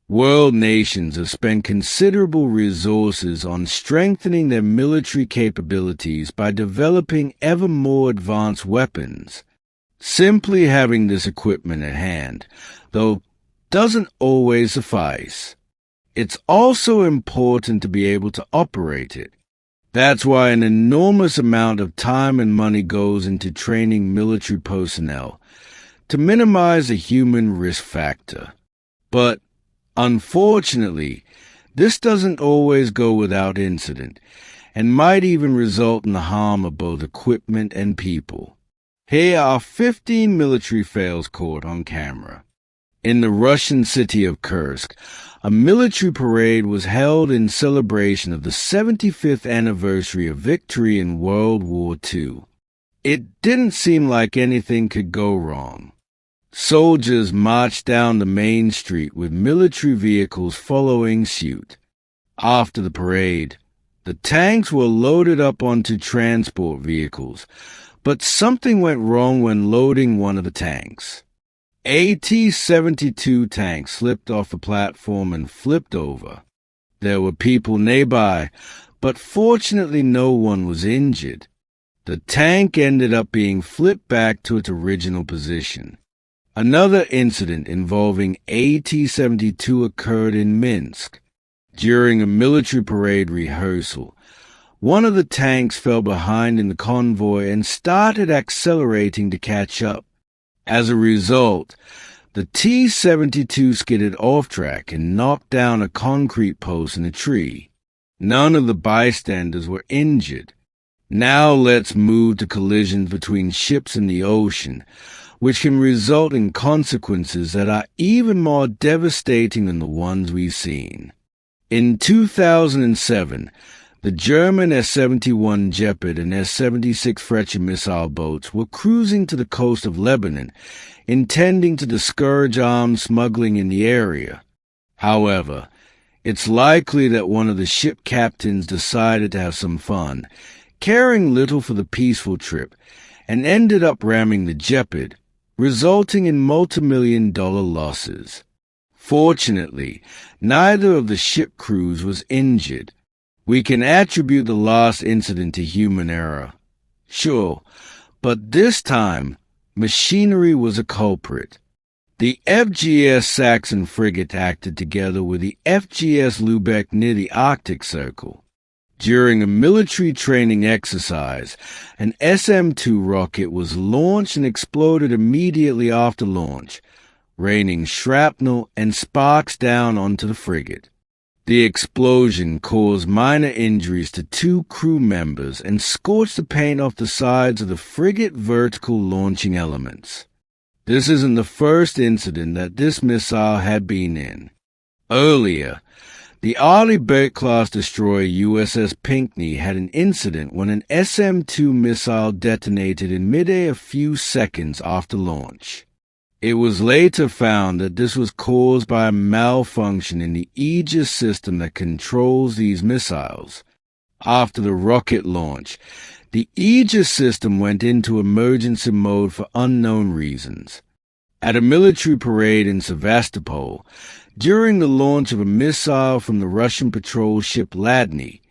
World nations have spent considerable resources on strengthening their military capabilities by developing ever more advanced weapons. Simply having this equipment at hand, though, doesn't always suffice. It's also important to be able to operate it. That's why an enormous amount of time and money goes into training military personnel to minimize the human risk factor. But unfortunately, this doesn't always go without incident, and might even result in the harm of both equipment and people. Here are 15 military fails caught on camera. In the Russian city of Kursk, a military parade was held in celebration of the 75th anniversary of victory in World War II. It didn't seem like anything could go wrong. Soldiers marched down the main street with military vehicles following suit. After the parade, the tanks were loaded up onto transport vehicles, but something went wrong when loading one of the tanks. A T-72 tank slipped off the platform and flipped over. There were people nearby, but fortunately no one was injured. The tank ended up being flipped back to its original position. Another incident involving AT-72 occurred in Minsk. During a military parade rehearsal, one of the tanks fell behind in the convoy and started accelerating to catch up. As a result, the T-72 skidded off track and knocked down a concrete post in a tree. None of the bystanders were injured. Now let's move to collisions between ships in the ocean, which can result in consequences that are even more devastating than the ones we've seen. In 2007, the German S-71 Gepard and S-76 Freccia missile boats were cruising to the coast of Lebanon, intending to discourage arms smuggling in the area. However, it's likely that one of the ship captains decided to have some fun, caring little for the peaceful trip, and ended up ramming the Gepard, resulting in multi-million-dollar losses. Fortunately, neither of the ship crews was injured. We can attribute the last incident to human error. Sure, but this time, machinery was a culprit. The FGS Saxon frigate acted together with the FGS Lübeck near the Arctic Circle. During a military training exercise, an SM-2 rocket was launched and exploded immediately after launch, raining shrapnel and sparks down onto the frigate. The explosion caused minor injuries to 2 crew members and scorched the paint off the sides of the frigate vertical launching elements. This isn't the first incident that this missile had been in. Earlier, the Arleigh-Burke-class destroyer USS Pinckney had an incident when an SM-2 missile detonated in midair a few seconds after launch. It was later found that this was caused by a malfunction in the Aegis system that controls these missiles. After the rocket launch, the Aegis system went into emergency mode for unknown reasons. At a military parade in Sevastopol, during the launch of a missile from the Russian patrol ship Ladny,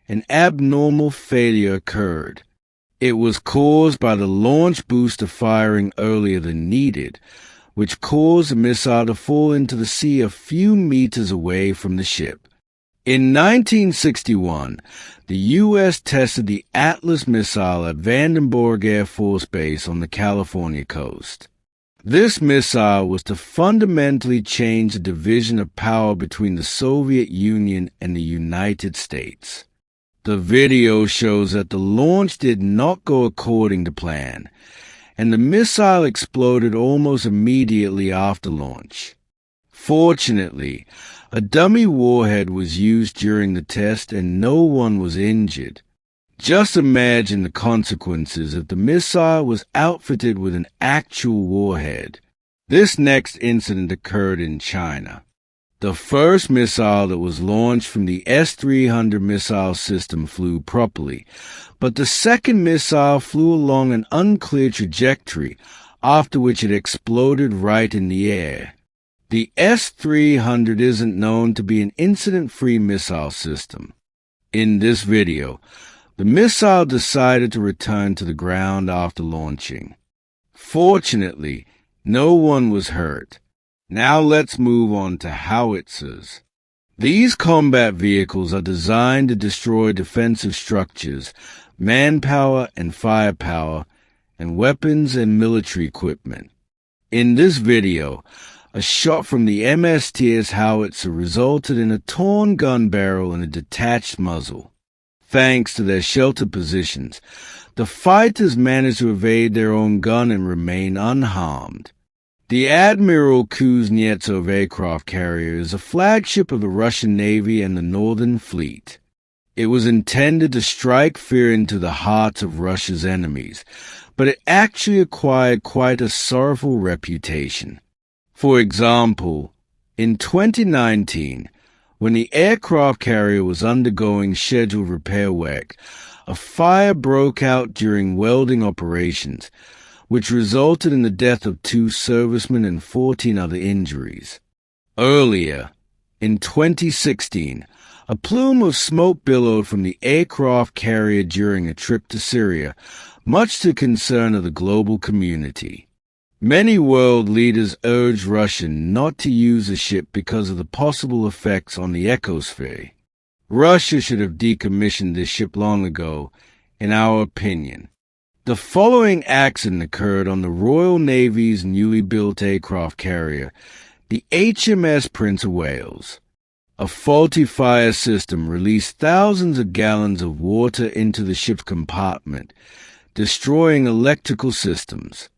an abnormal failure occurred. It was caused by the launch booster firing earlier than needed, which caused the missile to fall into the sea a few meters away from the ship. In 1961, the U.S. tested the Atlas missile at Vandenberg Air Force Base on the California coast. This missile was to fundamentally change the division of power between the Soviet Union and the United States. The video shows that the launch did not go according to plan, and the missile exploded almost immediately after launch. Fortunately, a dummy warhead was used during the test and no one was injured. Just imagine the consequences if the missile was outfitted with an actual warhead. This next incident occurred in China. The first missile that was launched from the S-300 missile system flew properly, but the second missile flew along an unclear trajectory, after which it exploded right in the air. The S-300 isn't known to be an incident-free missile system. In this video, the missile decided to return to the ground after launching. Fortunately, no one was hurt. Now let's move on to howitzers. These combat vehicles are designed to destroy defensive structures, manpower and firepower, and weapons and military equipment. In this video, a shot from the MSTS howitzer resulted in a torn gun barrel and a detached muzzle. Thanks to their sheltered positions, the fighters managed to evade their own gun and remain unharmed. The Admiral Kuznetsov aircraft carrier is a flagship of the Russian Navy and the Northern Fleet. It was intended to strike fear into the hearts of Russia's enemies, but it actually acquired quite a sorrowful reputation. For example, in 2019, when the aircraft carrier was undergoing scheduled repair work, a fire broke out during welding operations, which resulted in the death of 2 servicemen and 14 other injuries. Earlier, in 2016, a plume of smoke billowed from the aircraft carrier during a trip to Syria, much to the concern of the global community. Many world leaders urged Russia not to use the ship because of the possible effects on the ecosphere. Russia should have decommissioned this ship long ago, in our opinion. The following accident occurred on the Royal Navy's newly built aircraft carrier, the HMS Prince of Wales. A faulty fire system released thousands of gallons of water into the ship's compartment, destroying electrical systems.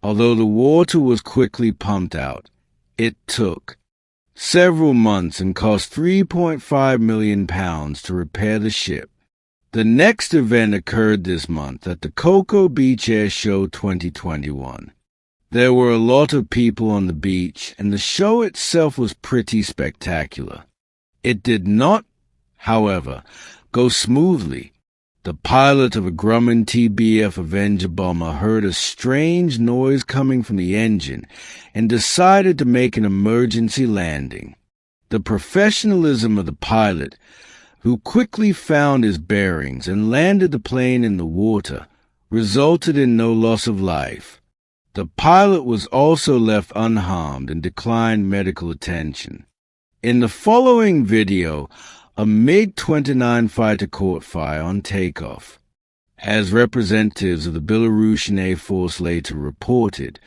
Although the water was quickly pumped out, it took several months and cost £3.5 million to repair the ship. The next event occurred this month at the Cocoa Beach Air Show 2021. There were a lot of people on the beach, and the show itself was pretty spectacular. It did not, however, go smoothly. The pilot of a Grumman TBF Avenger bomber heard a strange noise coming from the engine and decided to make an emergency landing. The professionalism of the pilot, who quickly found his bearings and landed the plane in the water, resulted in no loss of life. The pilot was also left unharmed and declined medical attention. In the following video, a MiG-29 fighter caught fire on takeoff. As representatives of the Belarusian Air Force later reported,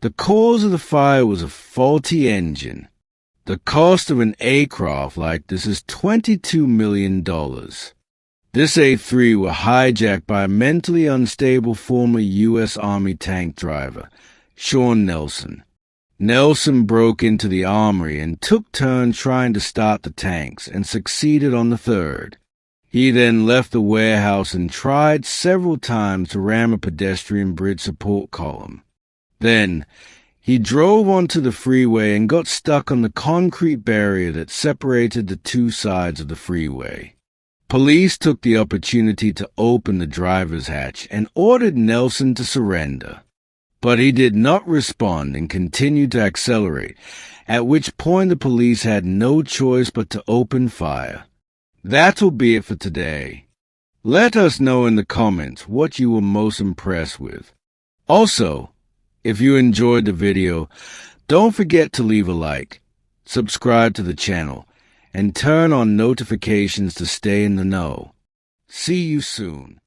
the cause of the fire was a faulty engine. The cost of an aircraft like this is $22 million. This A-3 was hijacked by a mentally unstable former U.S. Army tank driver, Sean Nelson. Nelson broke into the armory and took turns trying to start the tanks and succeeded on the third. He then left the warehouse and tried several times to ram a pedestrian bridge support column. Then, he drove onto the freeway and got stuck on the concrete barrier that separated the two sides of the freeway. Police took the opportunity to open the driver's hatch and ordered Nelson to surrender. But he did not respond and continued to accelerate, at which point the police had no choice but to open fire. That'll be it for today. Let us know in the comments what you were most impressed with. Also, if you enjoyed the video, don't forget to leave a like, subscribe to the channel, and turn on notifications to stay in the know. See you soon.